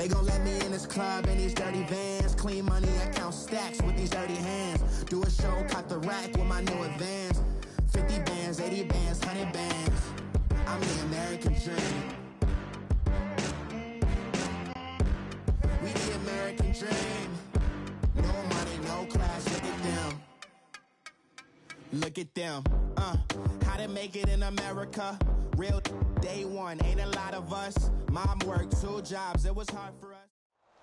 They gon' let me in this club in these dirty vans. Clean money, I count stacks with these dirty hands. Do a show, cop the rack with my new advance. 50 bands, 80 bands, 100 bands. I'm the American dream. We the American dream. No money, no class, look at them. Look at them, how to make it in America. Real day one, ain't a lot of us. Mom worked 2 jobs, it was hard for us.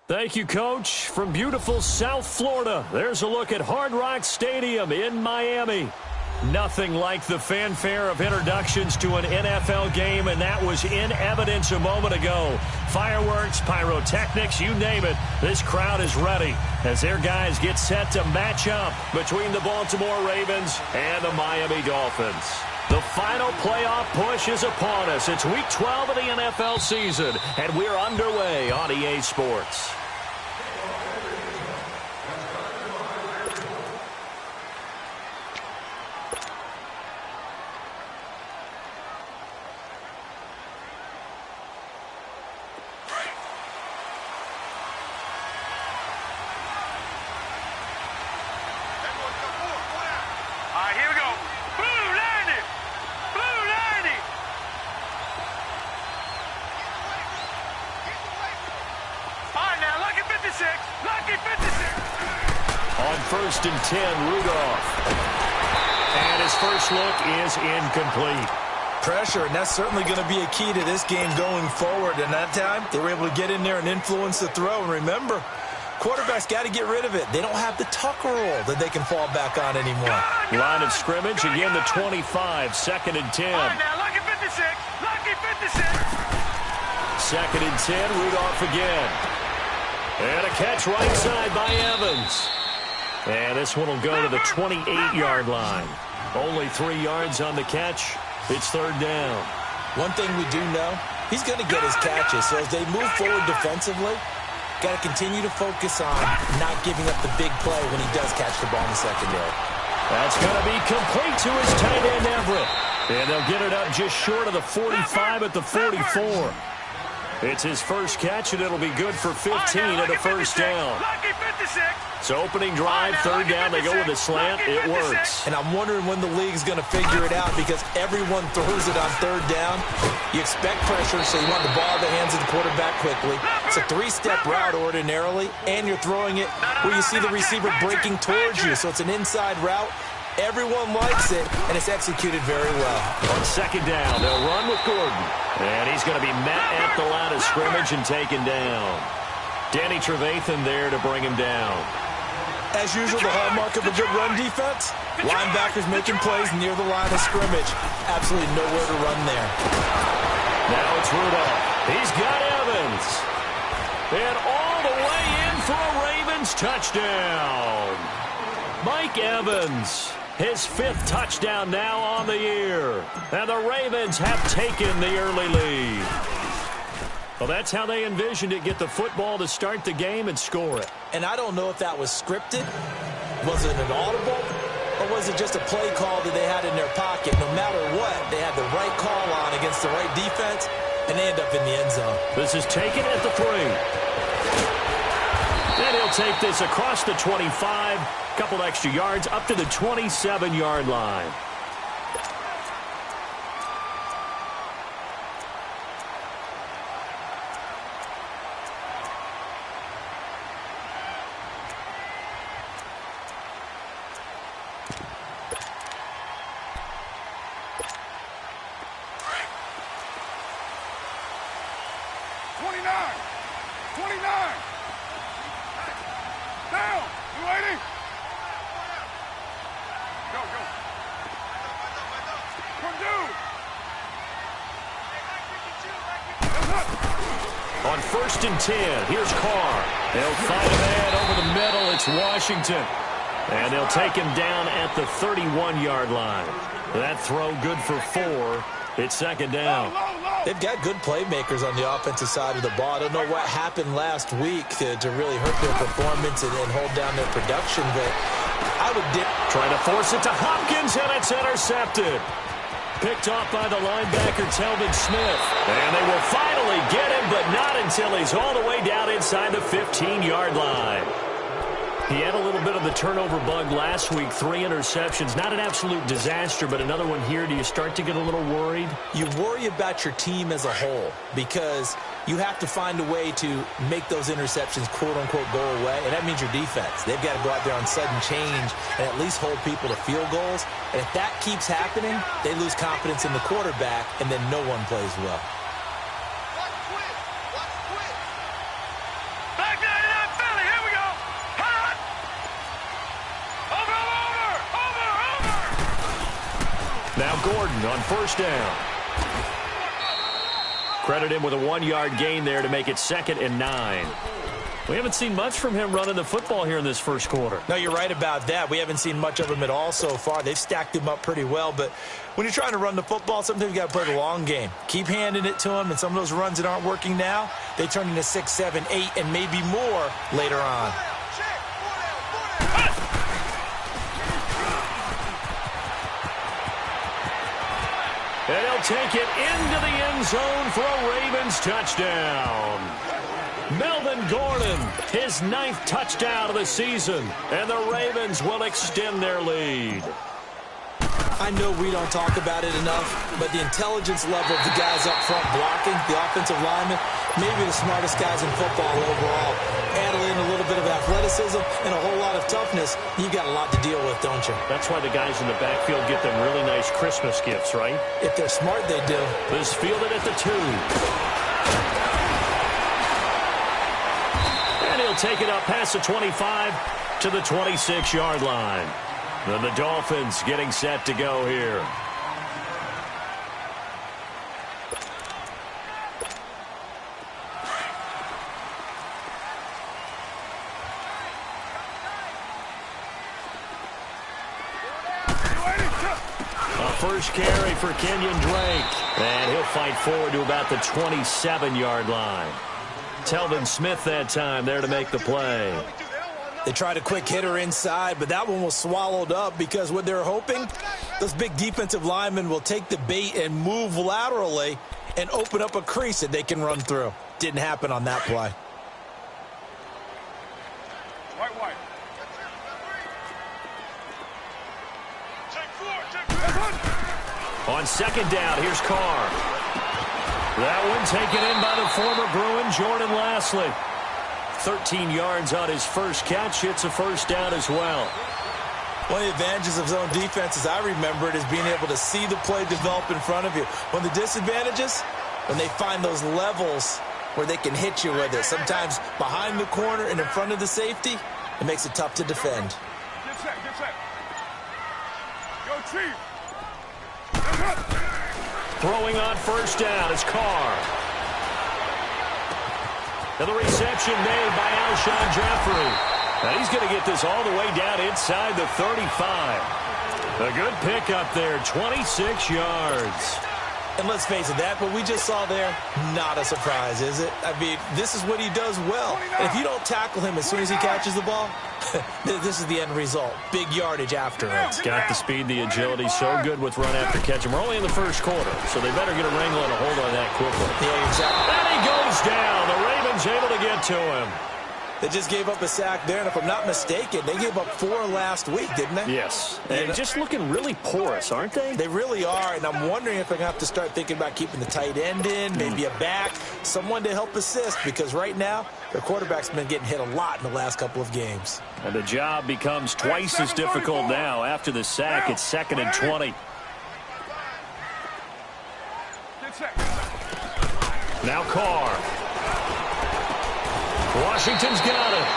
Thank you, Coach. From beautiful South Florida, there's a look at Hard Rock Stadium in Miami. Nothing like the fanfare of introductions to an NFL game, and that was in evidence a moment ago. Fireworks, pyrotechnics, you name it. This crowd is ready as their guys get set to match up between the Baltimore Ravens and the Miami Dolphins. The final playoff push is upon us. It's Week 12 of the NFL season, and we're underway on EA Sports. First and 10, Rudolph. And his first look is incomplete. Pressure, and that's certainly going to be a key to this game going forward. And that time, they were able to get in there and influence the throw. And remember, quarterbacks got to get rid of it. They don't have the tucker roll that they can fall back on anymore. Line of scrimmage, again the 25, second and 10. All right, now, lucky 56, lucky 56. Second and 10, Rudolph again. And a catch right side by Evans. And this one will go to the 28-yard line. Only 3 yards on the catch. It's third down. One thing we do know, he's going to get his catches. So as they move forward defensively, got to continue to focus on not giving up the big play when he does catch the ball in the secondary. That's going to be complete to his tight end, Everett. And they'll get it up just short of the 45 at the 44. It's his first catch, and it'll be good for 15 and a first down. So opening drive, third down, they go with a slant. It works. And I'm wondering when the league's going to figure it out, because everyone throws it on third down. You expect pressure, so you want the ball in the hands of the quarterback quickly. It's a 3-step route ordinarily, and you're throwing it where you see the receiver breaking towards you. So it's an inside route. Everyone likes it, and it's executed very well. On second down, they'll run with Gordon. And he's going to be met at the line of scrimmage and taken down. Danny Trevathan there to bring him down. As usual, the hallmark of a good run defense, linebackers making plays near the line of scrimmage. Absolutely nowhere to run there. Now it's Rudolph. He's got Evans. And all the way in for a Ravens touchdown. Mike Evans. His 5th touchdown now on the year. And the Ravens have taken the early lead. Well, that's how they envisioned it. Get the football to start the game and score it. And I don't know if that was scripted. Was it an audible? Or was it just a play call that they had in their pocket? No matter what, they had the right call on against the right defense, and they end up in the end zone. This is taken at the 3. And he'll take this across the 25. Couple extra yards up to the 27-yard line. On first and 10, here's Carr. They'll fight a man over the middle. It's Washington. And they'll take him down at the 31-yard line. That throw good for 4. It's second down. They've got good playmakers on the offensive side of the ball. I don't know what happened last week to really hurt their performance and hold down their production, but I would dip. Trying to force it to Hopkins, and it's intercepted. Picked off by the linebacker, Telvin Smith. And they will finally get him, but not in Sillies all the way down inside the 15-yard line. He had a little bit of the turnover bug last week, 3 interceptions. Not an absolute disaster, but another one here. Do you start to get a little worried? You worry about your team as a whole because you have to find a way to make those interceptions, quote-unquote, go away, and that means your defense. They've got to go out there on sudden change and at least hold people to field goals. And if that keeps happening, they lose confidence in the quarterback, and then no one plays well. Now Gordon on first down. Credit him with a 1-yard gain there to make it 2nd and 9. We haven't seen much from him running the football here in this first quarter. No, you're right about that. We haven't seen much of him at all so far. They've stacked him up pretty well, but when you're trying to run the football, sometimes you got to play the long game. Keep handing it to him, and some of those runs that aren't working now, they turn into 6, 7, 8, and maybe more later on. And he'll take it into the end zone for a Ravens touchdown. Melvin Gordon, his 9th touchdown of the season, and the Ravens will extend their lead. I know we don't talk about it enough, but the intelligence level of the guys up front blocking, the offensive linemen, maybe the smartest guys in football overall. Add in a little bit of athleticism and a whole lot of toughness, you got a lot to deal with, don't you? That's why the guys in the backfield get them really nice Christmas gifts, right? If they're smart, they do. This fielded at the 2. And he'll take it up past the 25 to the 26-yard line. Then the Dolphins getting set to go here. A first carry for Kenyon Drake. And he'll fight forward to about the 27-yard line. Telvin Smith that time there to make the play. They tried a quick hitter inside, but that one was swallowed up because what they're hoping, those big defensive linemen will take the bait and move laterally and open up a crease that they can run through. Didn't happen on that play. White. On second down, here's Carr. That one taken in by the former Bruin, Jordan Lastly. 13 yards on his first catch. It's a first down as well. One of the advantages of zone defense, as I remember it, is being able to see the play develop in front of you. One of the disadvantages, when they find those levels where they can hit you with it, sometimes behind the corner and in front of the safety, it makes it tough to defend. Get set. Go, Chief. Throwing on first down is Carr. And the reception made by Alshon Jeffrey. And he's going to get this all the way down inside the 35. A good pickup there, 26 yards. And let's face it, that what we just saw there, not a surprise, is it? I mean, this is what he does well. And if you don't tackle him as soon as he catches the ball, this is the end result. Big yardage after it. Got the speed, the agility, so good with run after catch. And we're only in the first quarter, so they better get a wrangle and a hold on that quickly. Yeah, exactly. And he goes down. The Ravens able to get to him. They just gave up a sack there, and if I'm not mistaken, they gave up 4 last week, didn't they? Yes. And just looking really porous, aren't they? They really are, and I'm wondering if they're going to have to start thinking about keeping the tight end in, maybe a back, someone to help assist, because right now, their quarterback's been getting hit a lot in the last couple of games. And the job becomes twice as difficult now. After the sack, it's 2nd and 20. Now Carr. Washington's got it.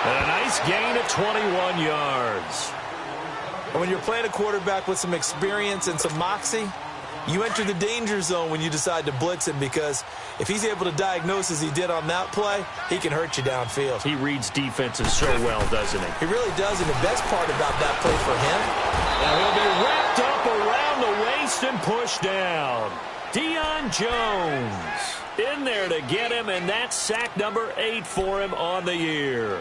And a nice gain at 21 yards. And when you're playing a quarterback with some experience and some moxie, you enter the danger zone when you decide to blitz him, because if he's able to diagnose as he did on that play, he can hurt you downfield. He reads defenses so well, doesn't he? He really does, and the best part about that play for him, now he'll be wrapped up around the waist and pushed down. Deion Jones in there to get him, and that's sack number 8 for him on the year.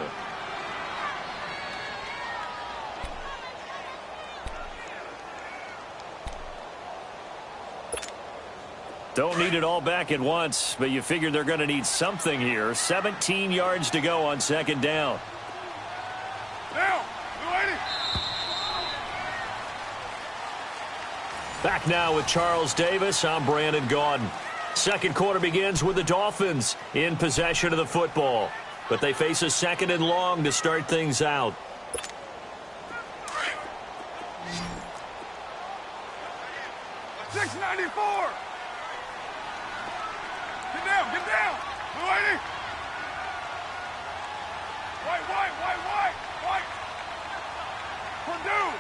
Don't need it all back at once, but you figure they're going to need something here. 17 yards to go on second down. Down. Back now with Charles Davis. I'm Brandon Gaudin. Second quarter begins with the Dolphins in possession of the football, but they face a second and long to start things out. $6.94. Get down, get down. Blue 80. White. Purdue.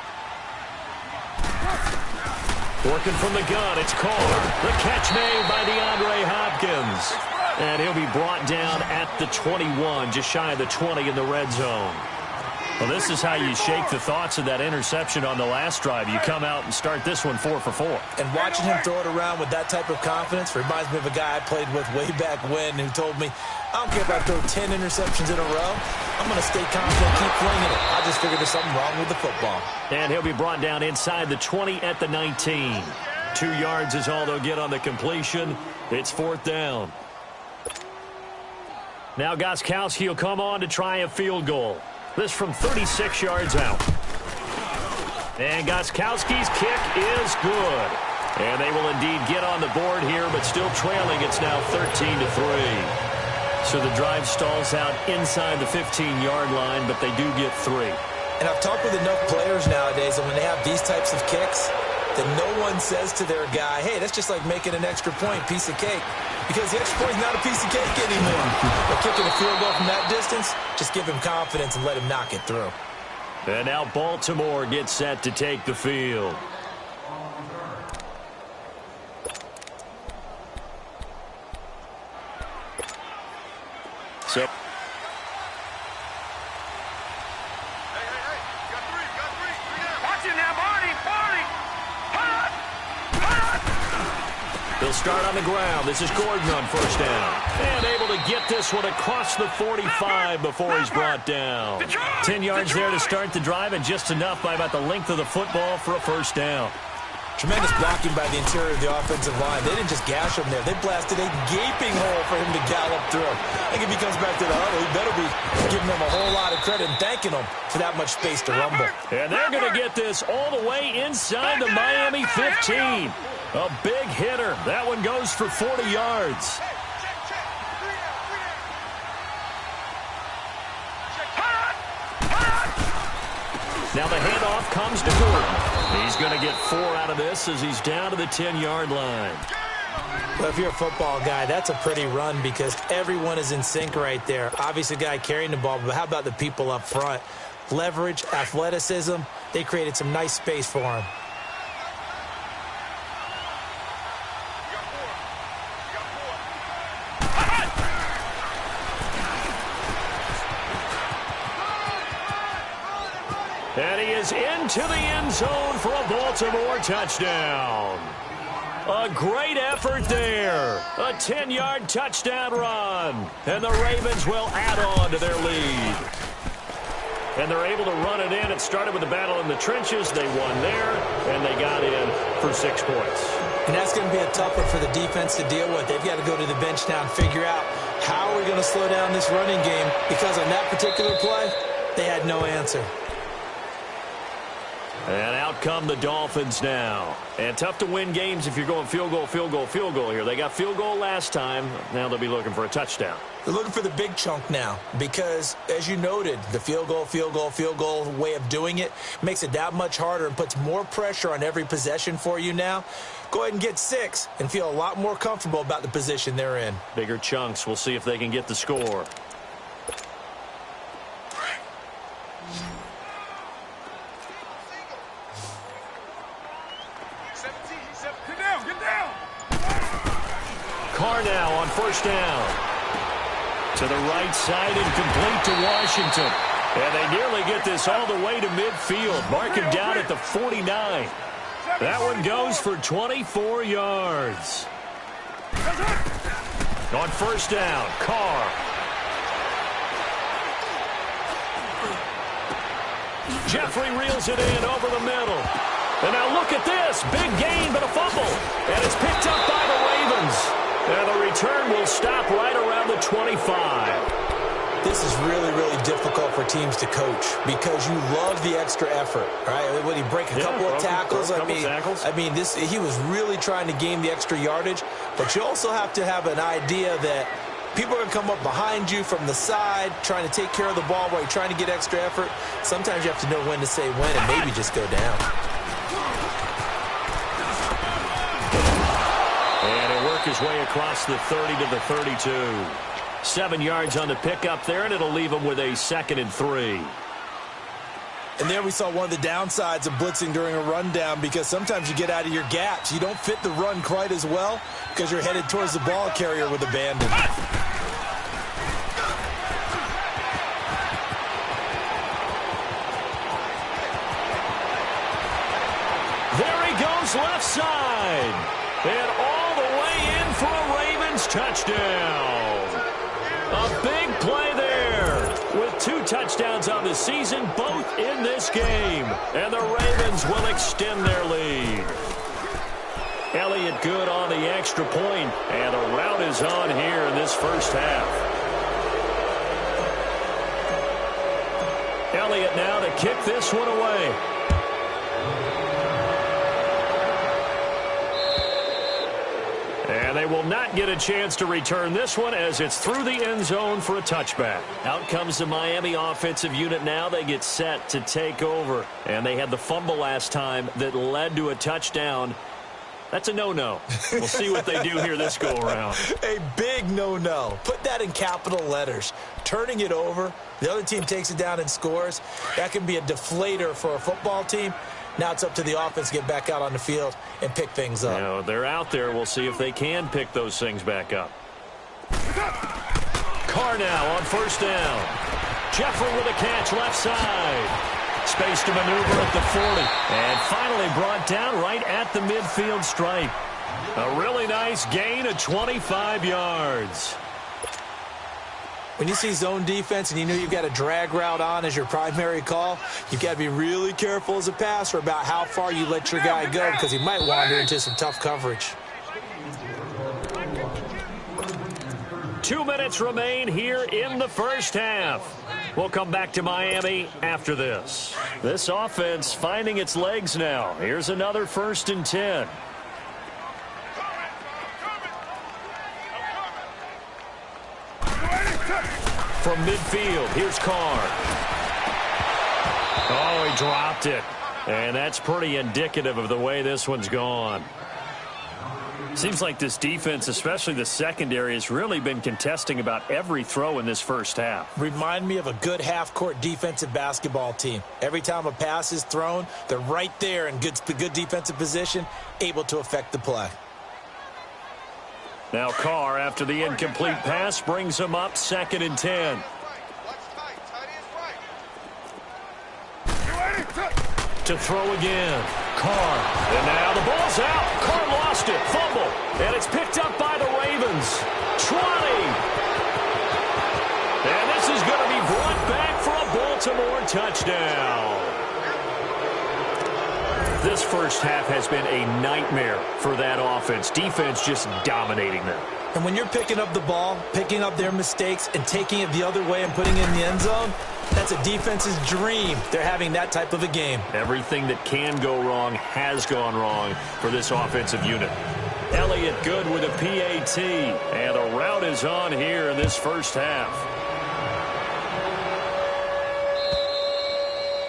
Working from the gun, it's Carr. The catch made by DeAndre Hopkins. And he'll be brought down at the 21, just shy of the 20 in the red zone. Well, this is how you shake the thoughts of that interception on the last drive. You come out and start this one 4 for 4. And watching him throw it around with that type of confidence reminds me of a guy I played with way back when who told me, I don't care if I throw 10 interceptions in a row. I'm going to stay confident, keep flinging it. I just figured there's something wrong with the football. And he'll be brought down inside the 20 at the 19. 2 yards is all they'll get on the completion. It's fourth down. Now Gostkowski will come on to try a field goal. This from 36 yards out. And Gostkowski's kick is good. And they will indeed get on the board here, but still trailing. It's now 13-3. So the drive stalls out inside the 15-yard line, but they do get 3. And I've talked with enough players nowadays, and when they have these types of kicks, that no one says to their guy, hey, that's just like making an extra point, piece of cake. Because the extra point is not a piece of cake anymore. But kicking a field goal from that distance, just give him confidence and let him knock it through. And now Baltimore gets set to take the field. So they'll start on the ground. This is Gordon on first down. And able to get this one across the 45 before he's brought down. 10 yards there to start the drive, and just enough by about the length of the football for a first down. Tremendous blocking by the interior of the offensive line. They didn't just gash him there. They blasted a gaping hole for him to gallop through. I think if he comes back to the huddle, he better be giving them a whole lot of credit and thanking them for that much space to rumble. And they're going to get this all the way inside the Miami 15. A big hitter. That one goes for 40 yards. Now the handoff comes to Gordon. He's going to get 4 out of this as he's down to the 10-yard line. Well, if you're a football guy, that's a pretty run because everyone is in sync right there. Obviously, the guy carrying the ball, but how about the people up front? Leverage, athleticism, they created some nice space for him. And he is into the end zone for a Baltimore touchdown. A great effort there. A 10-yard touchdown run. And the Ravens will add on to their lead. And they're able to run it in. It started with a battle in the trenches. They won there, and they got in for 6 points. And that's going to be a tough one for the defense to deal with. They've got to go to the bench now and figure out how are we going to slow down this running game, because on that particular play, they had no answer. And out come the Dolphins now. And tough to win games if you're going field goal, field goal, field goal here. They got field goal last time. Now they'll be looking for a touchdown. They're looking for the big chunk now because, as you noted, the field goal way of doing it makes it that much harder and puts more pressure on every possession for you now. Go ahead and get 6 and feel a lot more comfortable about the position they're in. Bigger chunks. We'll see if they can get the score. Carr now on first down. To the right side and complete to Washington. And they nearly get this all the way to midfield. Mark him down at the 49. That one goes for 24 yards. On first down, Carr. Jeffrey reels it in over the middle. And now look at this. Big gain, but a fumble. And it's picked up by the Ravens. And the return will stop right around the 25. This is really, really difficult for teams to coach because you love the extra effort, right? When he break a couple of tackles, I mean, he was really trying to gain the extra yardage, but you also have to have an idea that people are going to come up behind you from the side trying to take care of the ball while you're trying to get extra effort. Sometimes you have to know when to say when and maybe just go down. And he'll work his way across the 30 to the 32. 7 yards on the pickup there, and it'll leave him with a 2nd and 3. And there we saw one of the downsides of blitzing during a rundown because sometimes you get out of your gaps. You don't fit the run quite as well because you're headed towards the ball carrier with abandon. There he goes left side. And all the way in for a Ravens touchdown. A big play there with 2 touchdowns on the season, both in this game. And the Ravens will extend their lead. Elliott good on the extra point, and the rout is on here in this first half. Elliott now to kick this one away. And they will not get a chance to return this one as it's through the end zone for a touchback. Out comes the Miami offensive unit now. They get set to take over. And they had the fumble last time that led to a touchdown. That's a no-no. We'll see what they do here this go-around. A big no-no. Put that in capital letters. Turning it over, the other team takes it down and scores. That can be a deflator for a football team. Now it's up to the offense to get back out on the field and pick things up. You know, they're out there. We'll see if they can pick those things back up. Carr now on first down. Jeffrey with a catch left side. Space to maneuver at the 40. And finally brought down right at the midfield stripe. A really nice gain of 25 yards. When you see zone defense and you know you've got a drag route on as your primary call, you've got to be really careful as a passer about how far you let your guy go because he might wander into some tough coverage. 2 minutes remain here in the first half. We'll come back to Miami after this. This offense finding its legs now. Here's another 1st and 10. From midfield, here's Carr. Oh, he dropped it. And that's pretty indicative of the way this one's gone. Seems like this defense, especially the secondary, has really been contesting about every throw in this first half. Remind me of a good half-court defensive basketball team. Every time a pass is thrown, they're right there in good defensive position, able to affect the play. Now Carr, after the incomplete pass, brings him up 2nd and 10. To throw again. Carr. And now the ball's out. Carr lost it. Fumble. And it's picked up by the Ravens. 20. And this is going to be brought back for a Baltimore touchdown. This first half has been a nightmare for that offense. Defense just dominating them. And when you're picking up the ball, picking up their mistakes, and taking it the other way and putting it in the end zone, that's a defense's dream. They're having that type of a game. Everything that can go wrong has gone wrong for this offensive unit. Elliott good with a PAT. And the rout is on here in this first half.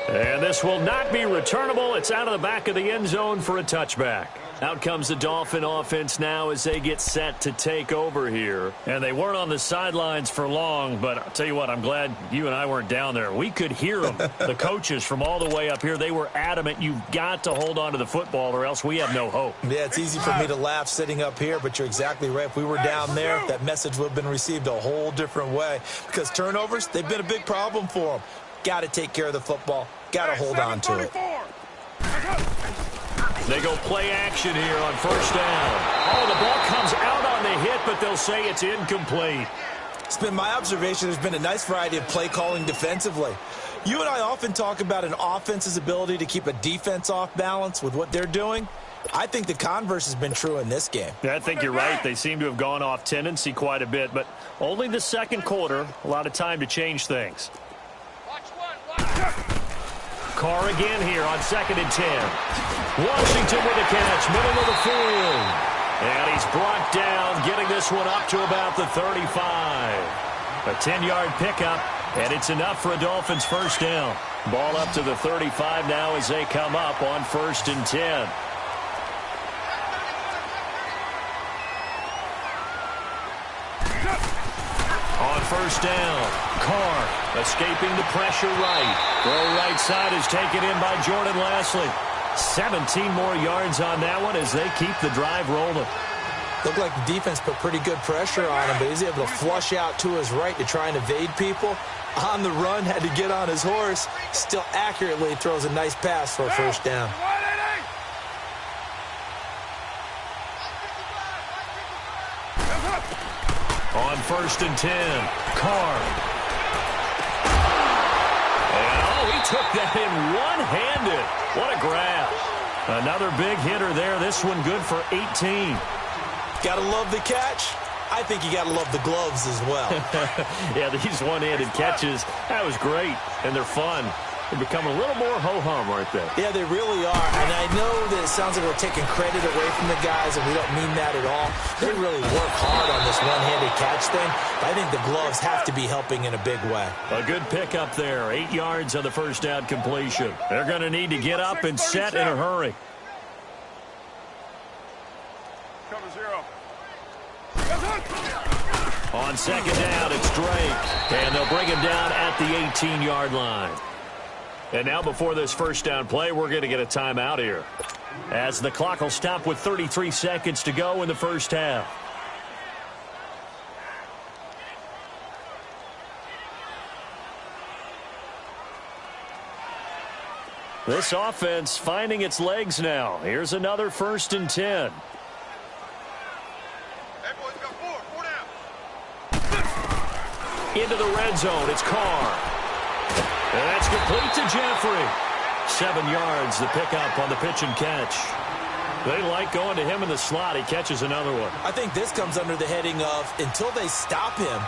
And this will not be returnable. It's out of the back of the end zone for a touchback. Out comes the Dolphin offense now as they get set to take over here. And they weren't on the sidelines for long, but I'll tell you what, I'm glad you and I weren't down there. We could hear them, the coaches from all the way up here. They were adamant, you've got to hold on to the football or else we have no hope. Yeah, it's easy for me to laugh sitting up here, but you're exactly right. If we were down there, that message would have been received a whole different way. Because turnovers, they've been a big problem for them. Got to take care of the football. Got to hold on to it. They go play action here on first down. Oh, the ball comes out on the hit, but they'll say it's incomplete. It's been my observation there's been a nice variety of play calling defensively. You and I often talk about an offense's ability to keep a defense off balance with what they're doing. I think the converse has been true in this game. I think you're right. They seem to have gone off tendency quite a bit, but only the second quarter, a lot of time to change things. Carr again here on 2nd and 10. Washington with a catch, middle of the field. And he's brought down, getting this one up to about the 35. A 10-yard pickup, and it's enough for a Dolphins first down. Ball up to the 35 now as they come up on 1st and 10. On 1st down, Carr escaping the pressure right. Throw right side is taken in by Jordan Lasley. 17 more yards on that one as they keep the drive rolling. Looked like the defense put pretty good pressure on him, but he's able to flush out to his right to try and evade people. On the run, had to get on his horse. Still accurately throws a nice pass for a first down. On 1st and 10, Carr. And, he took that in one-handed. What a grab. Another big hitter there. This one good for 18. Gotta love the catch. I think you gotta love the gloves as well. Yeah, these one-handed catches, that was great, and they're fun. They become a little more ho-hum, aren't they? Yeah, they really are. And I know that it sounds like we're taking credit away from the guys, and we don't mean that at all. They really work hard on this one-handed catch thing. But I think the gloves have to be helping in a big way. A good pickup there. 8 yards on the first down completion. They're going to need to get up and set in a hurry. Cover 0. On 2nd down, it's Drake. And they'll bring him down at the 18-yard line. And now before this first down play, we're going to get a timeout here, as the clock will stop with 33 seconds to go in the first half. This offense finding its legs now. Here's another 1st and 10. Hey, boys, got 4 down. Into the red zone, it's Carr. And that's complete to Jeffrey. 7 yards, the pickup on the pitch and catch. They like going to him in the slot. He catches another one. I think this comes under the heading of, until they stop him,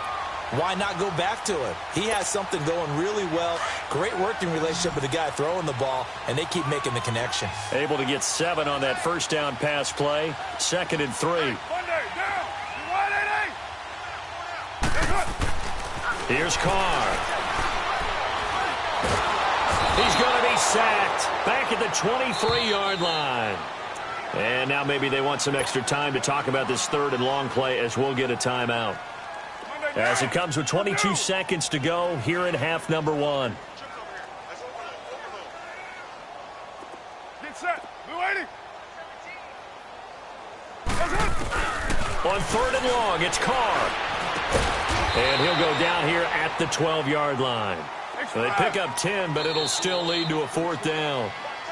why not go back to him? He has something going really well. Great working relationship with the guy throwing the ball, and they keep making the connection. Able to get 7 on that first down pass play. 2nd and 3. Monday, down. You wide, 8-8. Here's Carr. He's going to be sacked back at the 23-yard line. And now maybe they want some extra time to talk about this 3rd and long play, as we'll get a timeout. As it comes with 22 seconds to go here in half number 1. Get set. Blue 80. On 3rd and long, it's Carr. And he'll go down here at the 12-yard line. So they pick up 10, but it'll still lead to a 4th down.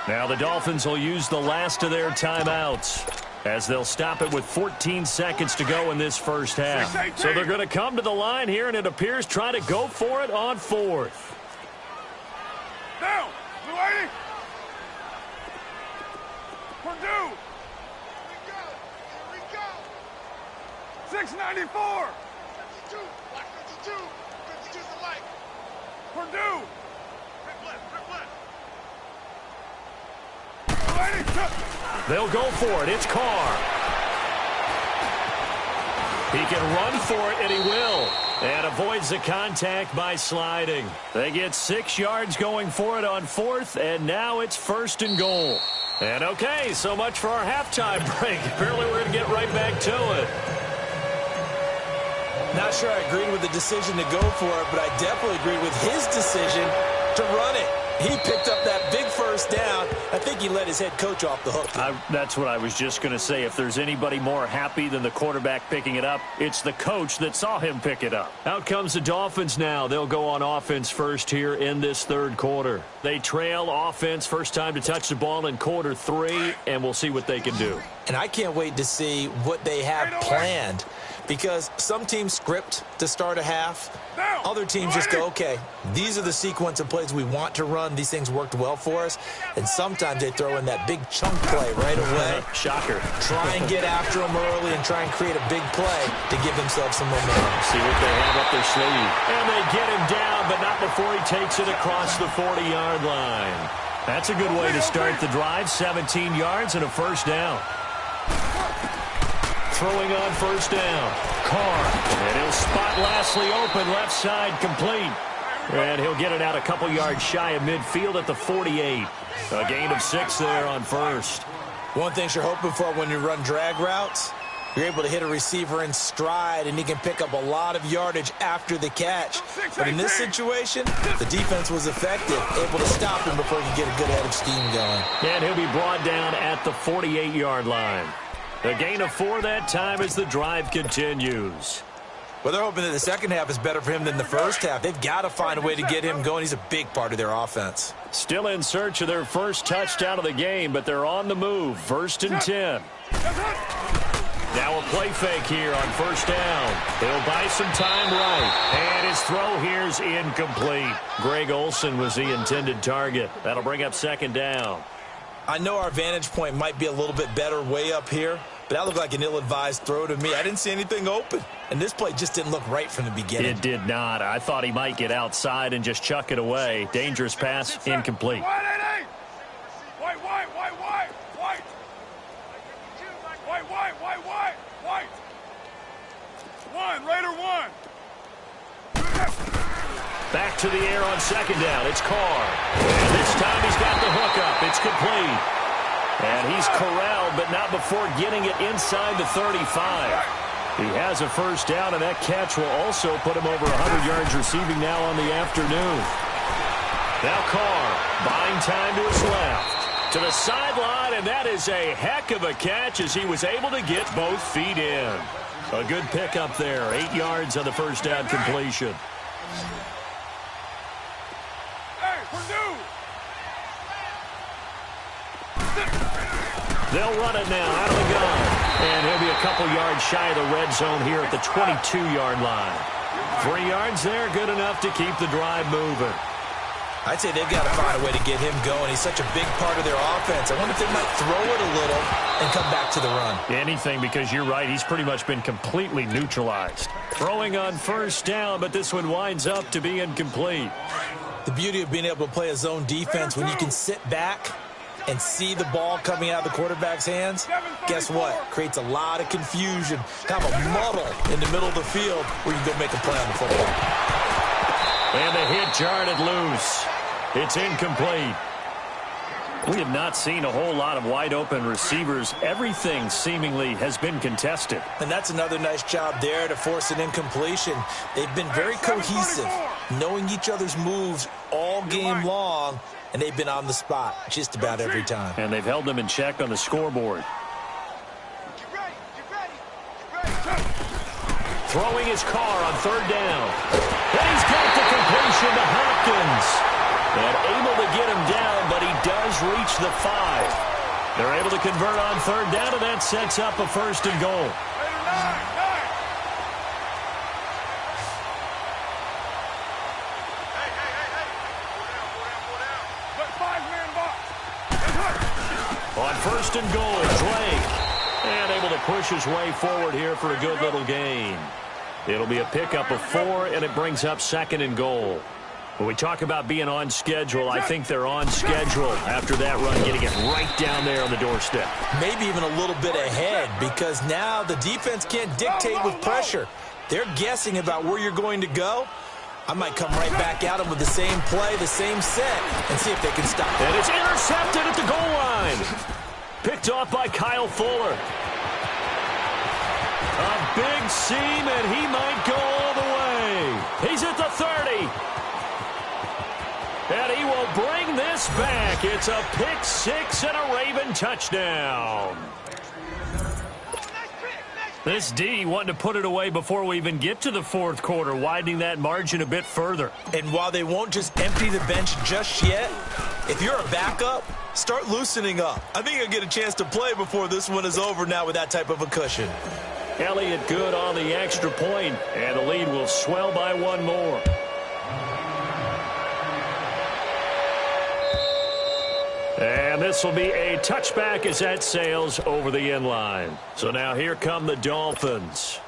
Now the Dolphins will use the last of their timeouts, as they'll stop it with 14 seconds to go in this first half. So they're going to come to the line here, and it appears try to go for it on 4th. Down. Blue 80. Purdue. Here we go. 694. 52. Black 52. 52's alike. Purdue. Rip left. They'll go for it. It's Carr. He can run for it, and he will. And avoids the contact by sliding. They get 6 yards going for it on 4th, and now it's 1st and goal. And okay, so much for our halftime break. Apparently we're going to get right back to it. Not sure I agreed with the decision to go for it, but I definitely agreed with his decision to run it. He picked up that big first down. I think he let his head coach off the hook. That's what I was just going to say. If there's anybody more happy than the quarterback picking it up, it's the coach that saw him pick it up. Out comes the Dolphins now. They'll go on offense first here in this 3rd quarter. They trail offense, first time to touch the ball in quarter 3, and we'll see what they can do. And I can't wait to see what they have planned, because some teams script to start a half. Other teams just go, okay, these are the sequence of plays we want to run. These things worked well for us. And sometimes they throw in that big chunk play right away. Shocker. Try and get after them early and try and create a big play to give themselves some momentum. See what they have up their sleeve. And they get him down, but not before he takes it across the 40-yard line. That's a good way to start the drive. 17 yards and a first down. Throwing on first down. Carr. And he'll spot Lashley open. Left side complete. And he'll get it out a couple yards shy of midfield at the 48. A gain of 6 there on first. One thing you're hoping for when you run drag routes, you're able to hit a receiver in stride, and he can pick up a lot of yardage after the catch. But in this situation, the defense was effective, able to stop him before he could get a good head of steam going. And he'll be brought down at the 48-yard line. A gain of 4 that time as the drive continues. Well, they're hoping that the second half is better for him than the first half. They've got to find a way to get him going. He's a big part of their offense. Still in search of their first touchdown of the game, but they're on the move. 1st and 10. Now a play fake here on first down. He'll buy some time right. And his throw here's incomplete. Greg Olsen was the intended target. That'll bring up 2nd down. I know our vantage point might be a little bit better way up here, but that looked like an ill-advised throw to me. I didn't see anything open, and this play just didn't look right from the beginning. It did not. I thought he might get outside and just chuck it away. Dangerous pass, incomplete. White. One, Raider one. Back to the air on 2nd down. It's Carr. And this time he's got the hook up. It's complete. And he's corralled, but not before getting it inside the 35. He has a first down, and that catch will also put him over 100 yards receiving now on the afternoon. Now Carr, buying time to his left. To the sideline, and that is a heck of a catch as he was able to get both feet in. A good pickup there. 8 yards on the first down completion. They'll run it now out of the gun. And he'll be a couple yards shy of the red zone here at the 22-yard line. 3 yards there, good enough to keep the drive moving. I'd say they've got to find a way to get him going. He's such a big part of their offense. I wonder if they might throw it a little and come back to the run. Anything, because you're right. He's pretty much been completely neutralized. Throwing on first down, but this one winds up to be incomplete. The beauty of being able to play a zone defense when you can sit back and see the ball coming out of the quarterback's hands, guess what? Creates a lot of confusion, kind of a muddle in the middle of the field where you can go make a play on the football. And the hit jarred loose. It's incomplete. We have not seen a whole lot of wide-open receivers. Everything seemingly has been contested. And that's another nice job there to force an incompletion. They've been very cohesive, knowing each other's moves all game long, and they've been on the spot just about every time. And they've held them in check on the scoreboard. Throwing his car on 3rd down. And he's got the completion to Hopkins. And able to get him down, but he does reach the 5. They're able to convert on 3rd down, and that sets up a 1st and goal. On 1st and goal, Drake. And able to push his way forward here for a good little gain. It'll be a pickup of 4, and it brings up 2nd and goal. When we talk about being on schedule, I think they're on schedule after that run, getting it right down there on the doorstep. Maybe even a little bit ahead, because now the defense can't dictate with pressure. They're guessing about where you're going to go. I might come right back at them with the same play, the same set, and see if they can stop it. And it's intercepted at the goal line. Picked off by Kyle Fuller. A big seam, and he might go all the way. He's at the 30. And he will bring this back. It's a pick 6 and a Raven touchdown. This D wanting to put it away before we even get to the 4th quarter, widening that margin a bit further. And while they won't just empty the bench just yet, if you're a backup, start loosening up. I think you'll get a chance to play before this one is over now with that type of a cushion. Elliott good on the extra point, and the lead will swell by one more. And this will be a touchback as that sails over the end line. So now here come the Dolphins.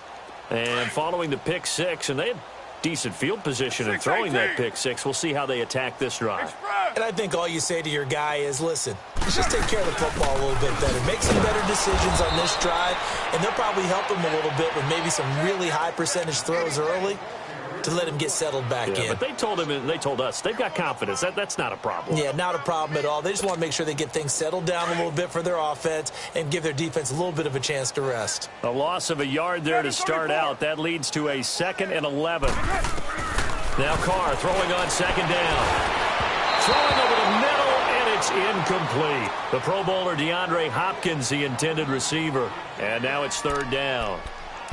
And following the pick six, and they had decent field position in throwing that pick six. We'll see how they attack this drive. And I think all you say to your guy is, listen, let's just take care of the football a little bit better. Make some better decisions on this drive, and they'll probably help him a little bit with maybe some really high percentage throws early to let him get settled back in. But they told him, and they told us, they've got confidence. That's not a problem. Yeah, not a problem at all. They just want to make sure they get things settled down a little bit for their offense and give their defense a little bit of a chance to rest. A loss of a yard there to start out. That leads to a 2nd and 11. Now Carr throwing on 2nd down. Throwing over the middle, and it's incomplete. The Pro Bowler DeAndre Hopkins, the intended receiver. And now it's 3rd down.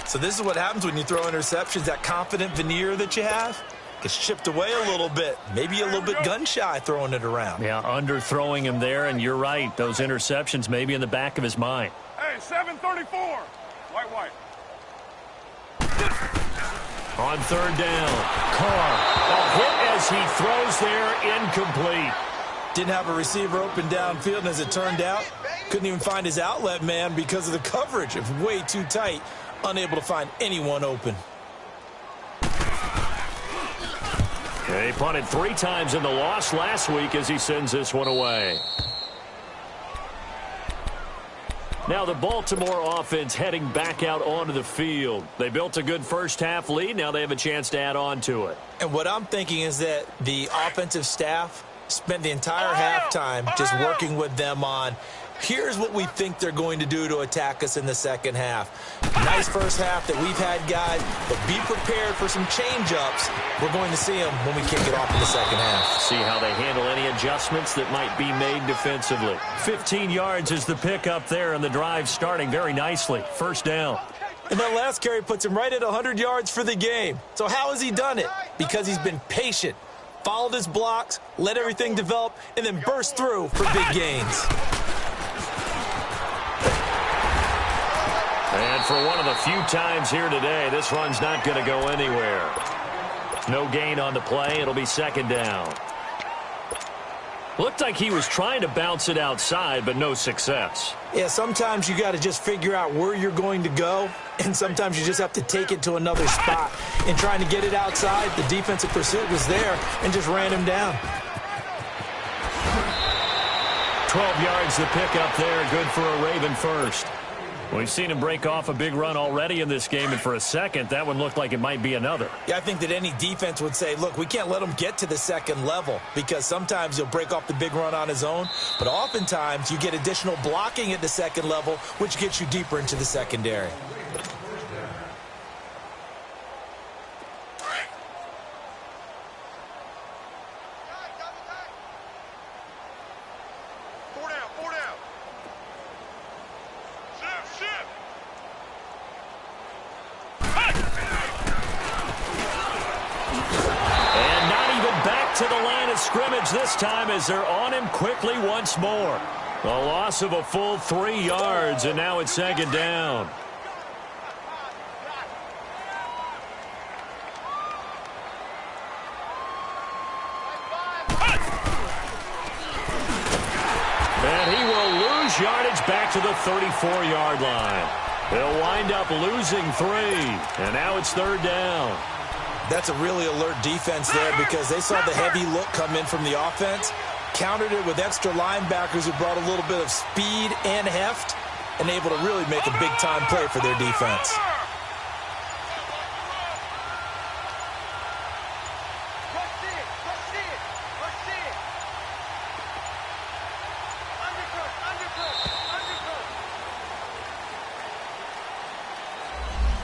So this is what happens when you throw interceptions. That confident veneer that you have gets chipped away a little bit. Maybe a little bit gun-shy throwing it around. Yeah, underthrowing him there, and you're right. Those interceptions may be in the back of his mind. Hey, 734. White. On 3rd down, Carr. A hit as he throws there, incomplete. Didn't have a receiver open downfield, and as it turned out, couldn't even find his outlet man because of the coverage. It was way too tight. Unable to find anyone open. He punted 3 times in the loss last week as he sends this one away. Now the Baltimore offense heading back out onto the field. They built a good first-half lead. Now they have a chance to add on to it. And what I'm thinking is that the offensive staff spent the entire halftime just working with them on, here's what we think they're going to do to attack us in the second half. Nice first half that we've had, guys, but be prepared for some change-ups. We're going to see them when we kick it off in the second half. See how they handle any adjustments that might be made defensively. 15 yards is the pickup there, and the drive starting very nicely. 1st down. And that last carry puts him right at 100 yards for the game. So how has he done it? Because he's been patient, followed his blocks, let everything develop, and then burst through for big gains. And for one of the few times here today, this run's not going to go anywhere. No gain on the play. It'll be 2nd down. Looked like he was trying to bounce it outside, but no success. Yeah, sometimes you got to just figure out where you're going to go, and sometimes you just have to take it to another spot. And trying to get it outside, the defensive pursuit was there and just ran him down. 12 yards the pickup there. Good for a Raven first. We've seen him break off a big run already in this game, and for a second, that one looked like it might be another. Yeah, I think that any defense would say, look, we can't let him get to the second level, because sometimes he'll break off the big run on his own, but oftentimes you get additional blocking at the second level, which gets you deeper into the secondary. Scrimmage this time as they're on him quickly once more. A loss of a full 3 yards, and now it's 2nd down. And he will lose yardage back to the 34-yard line. He'll wind up losing 3, and now it's 3rd down. That's a really alert defense there because they saw the heavy look come in from the offense, countered it with extra linebackers who brought a little bit of speed and heft, and able to really make a big-time play for their defense.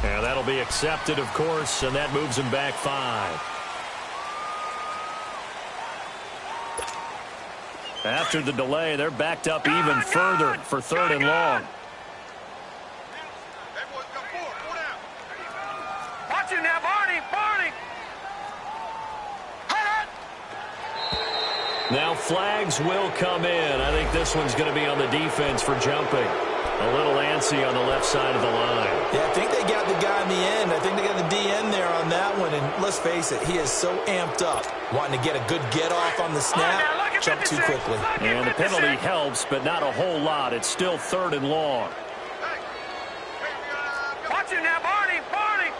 And that'll be accepted, of course, and that moves him back 5. After the delay, they're backed up even further for 3rd and long. Watch it now, Barney! Now flags will come in. I think this one's going to be on the defense for jumping. A little antsy on the left side of the line. Yeah, I think they got the guy in the end. I think they got the DN there on that one. And let's face it, he is so amped up, wanting to get a good get-off on the snap, jump too quickly. And the penalty helps, but not a whole lot. It's still 3rd and long. Watch it now, Barney. Barney.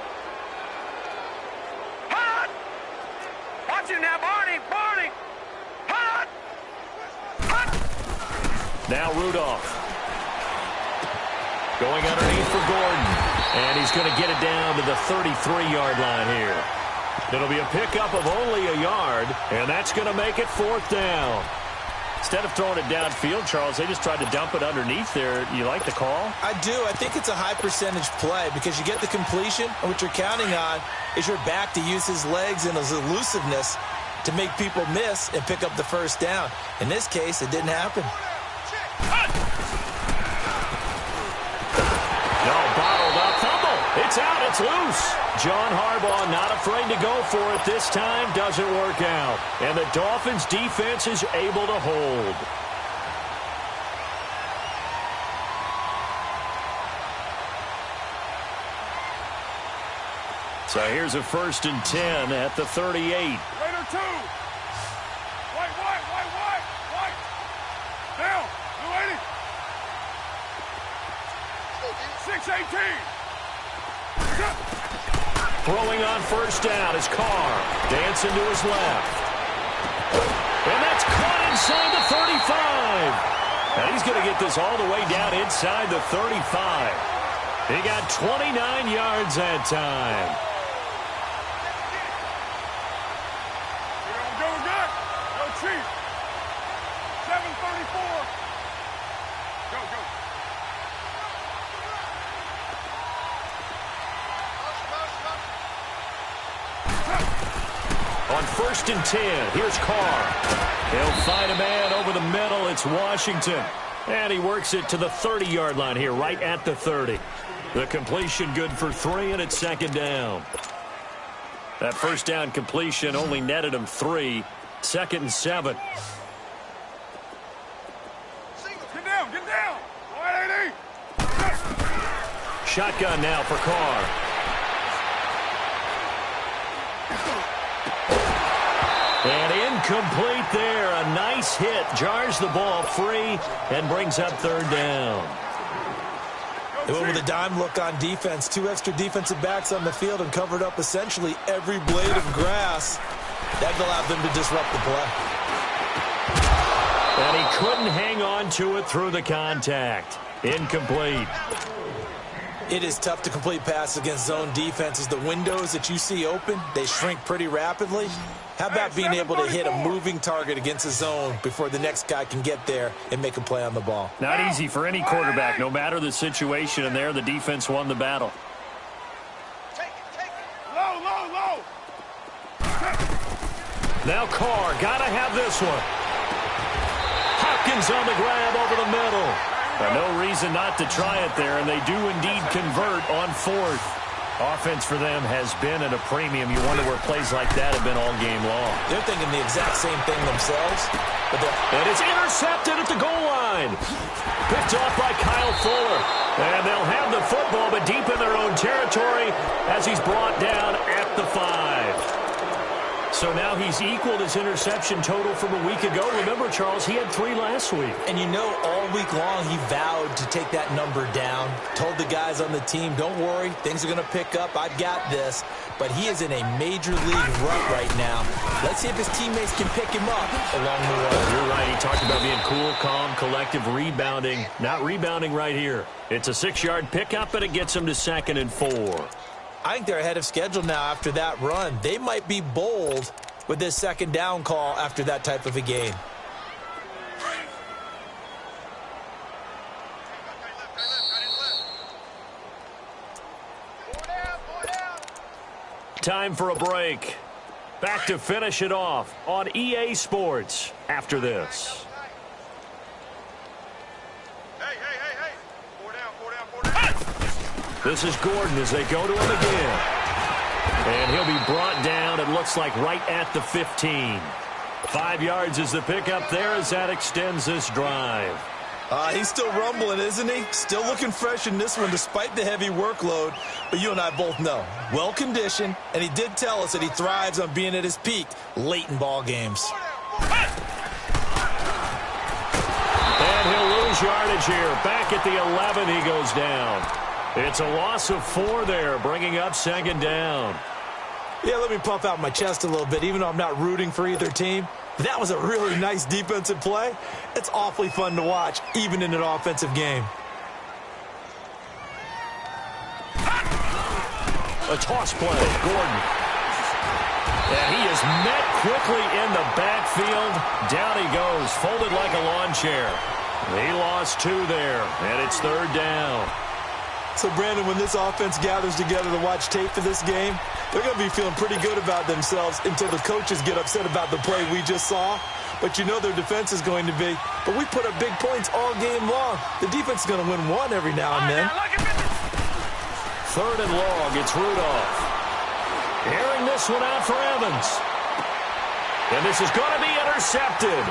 Hot. Watch it now, Barney. Barney. Hot. Hot. Now Rudolph. Going underneath for Gordon. And he's going to get it down to the 33-yard line here. It'll be a pickup of only a yard, and that's going to make it 4th down. Instead of throwing it downfield, Charles, they just tried to dump it underneath there. You like the call? I do. I think it's a high-percentage play because you get the completion, and what you're counting on is your back to use his legs and his elusiveness to make people miss and pick up the 1st down. In this case, it didn't happen. No, bottled up fumble. It's out. It's loose. John Harbaugh not afraid to go for it this time. Doesn't work out. And the Dolphins defense is able to hold. So here's a 1st and 10 at the 38. Raider 2. White. Down. 280. 618. Throwing on 1st down is Carr. Dancing to his left. And that's caught inside the 35. And he's going to get this all the way down inside the 35. He got 29 yards that time. We're good. Go, Chief. 734. Go. On 1st and 10, here's Carr. He'll find a man over the middle. It's Washington. And he works it to the 30-yard line here, right at the 30. The completion good for 3, and it's 2nd down. That 1st down completion only netted him 3. 2nd and 7. Get down. 180. Shotgun now for Carr. And incomplete there. A nice hit. Jars the ball free and brings up 3rd down. They went with a dime look on defense. 2 extra defensive backs on the field and covered up essentially every blade of grass. That allowed them to disrupt the play. And he couldn't hang on to it through the contact. Incomplete. It is tough to complete passes against zone defenses. The windows that you see open, they shrink pretty rapidly. How about being able to hit a moving target against a zone before the next guy can get there and make a play on the ball? Not easy for any quarterback, no matter the situation. And there, the defense won the battle. Take it. Low. Now Carr, gotta have this one. Hopkins on the grab over the middle. No reason not to try it there, and they do indeed convert on 4th. Offense for them has been at a premium. You wonder where plays like that have been all game long. They're thinking the exact same thing themselves. And it's intercepted at the goal line. Picked off by Kyle Fuller. And they'll have the football, but deep in their own territory as he's brought down at the 5. So now he's equaled his interception total from a week ago. Remember, Charles, he had 3 last week. And you know, all week long he vowed to take that number down. Told the guys on the team, don't worry, things are going to pick up. I've got this. But he is in a major league rut right now. Let's see if his teammates can pick him up along the way. You're right. He talked about being cool, calm, collective, rebounding. Not rebounding right here. It's a 6-yard pickup, and it gets him to 2nd and 4. I think they're ahead of schedule now after that run. They might be bold with this 2nd down call after that type of a game. Time for a break. Back to finish it off on EA Sports after this. Hey. 4 down. This is Gordon as they go to him again. And he'll be brought down, it looks like, right at the 15. 5 yards is the pickup there as that extends this drive. He's still rumbling, isn't he? Still looking fresh in this one despite the heavy workload. But you and I both know, well-conditioned, and he did tell us that he thrives on being at his peak late in ball games. And he'll lose yardage here. Back at the 11, he goes down. It's a loss of 4 there, bringing up second down. Yeah, let me puff out my chest a little bit, even though I'm not rooting for either team. That was a really nice defensive play. It's awfully fun to watch, even in an offensive game. A toss play, Gordon. And he is met quickly in the backfield. Down he goes, folded like a lawn chair. He lost 2 there, and it's third down. So, Brandon, when this offense gathers together to watch tape for this game, they're going to be feeling pretty good about themselves until the coaches get upset about the play we just saw. But you know their defense is going to be. But we put up big points all game long. The defense is going to win one every now and then. Third and long, it's Rudolph. Airing this one out for Evans. And this is going to be intercepted.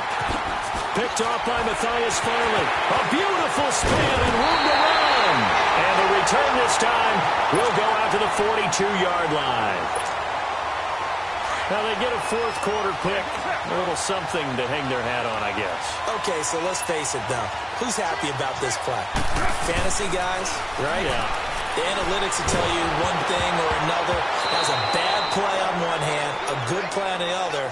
Picked off by Matthias Farley. A beautiful spin and room to run. And the return this time will go out to the 42-yard line. Now they get a fourth quarter pick. A little something to hang their hat on, I guess. Okay, so let's face it, though. Who's happy about this play? Fantasy guys, right? Yeah. The analytics will tell you one thing or another. That was a bad play on one hand, a good play on the other.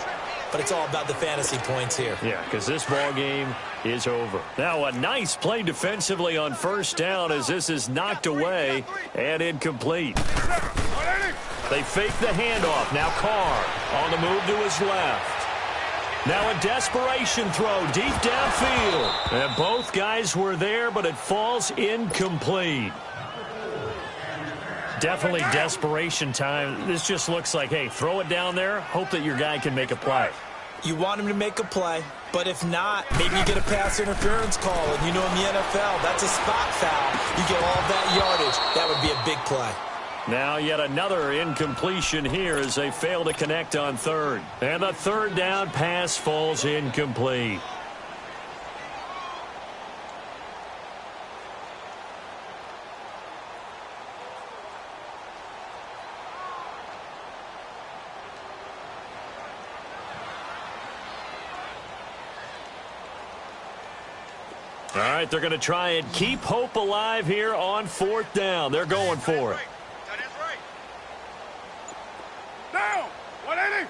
But it's all about the fantasy points here. Yeah, because this ball game is over. Now a nice play defensively on first down as this is knocked away and incomplete. They fake the handoff. Now Carr on the move to his left. Now a desperation throw deep downfield. And both guys were there, but it falls incomplete. Definitely desperation time. This just looks like, hey, throw it down there, hope that your guy can make a play. You want him to make a play, but if not, maybe you get a pass interference call. And you know in the NFL, that's a spot foul. You get all that yardage. That would be a big play. Now yet another incompletion here as they fail to connect on third. And the third down pass falls incomplete. All right, they're going to try and keep hope alive here on fourth down. They're going for it. That is right. Down. 180.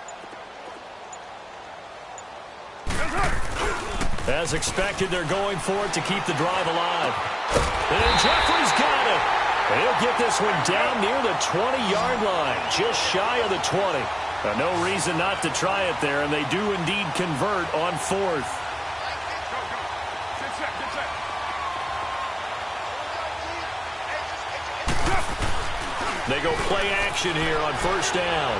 That's right. As expected, they're going for it to keep the drive alive. And Jeffrey's got it. And he'll get this one down near the 20-yard line, just shy of the 20. No reason not to try it there, and they do indeed convert on fourth. They go play action here on first down.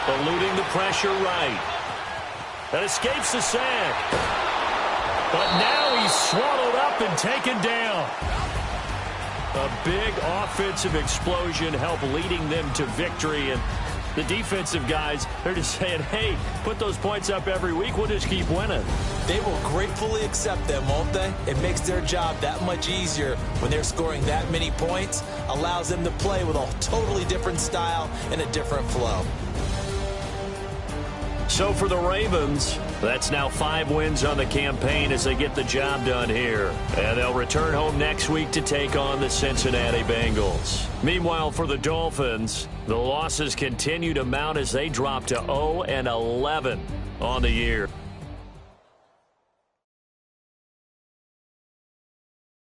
Eluding the pressure right. That escapes the sack. But now he's swallowed up and taken down. A big offensive explosion helped leading them to victory. And the defensive guys, they're just saying, hey, put those points up every week. We'll just keep winning. They will gratefully accept them, won't they? It makes their job that much easier when they're scoring that many points. Allows them to play with a totally different style and a different flow. So for the Ravens, that's now 5 wins on the campaign as they get the job done here. And they'll return home next week to take on the Cincinnati Bengals. Meanwhile, for the Dolphins, the losses continue to mount as they drop to 0-11 on the year.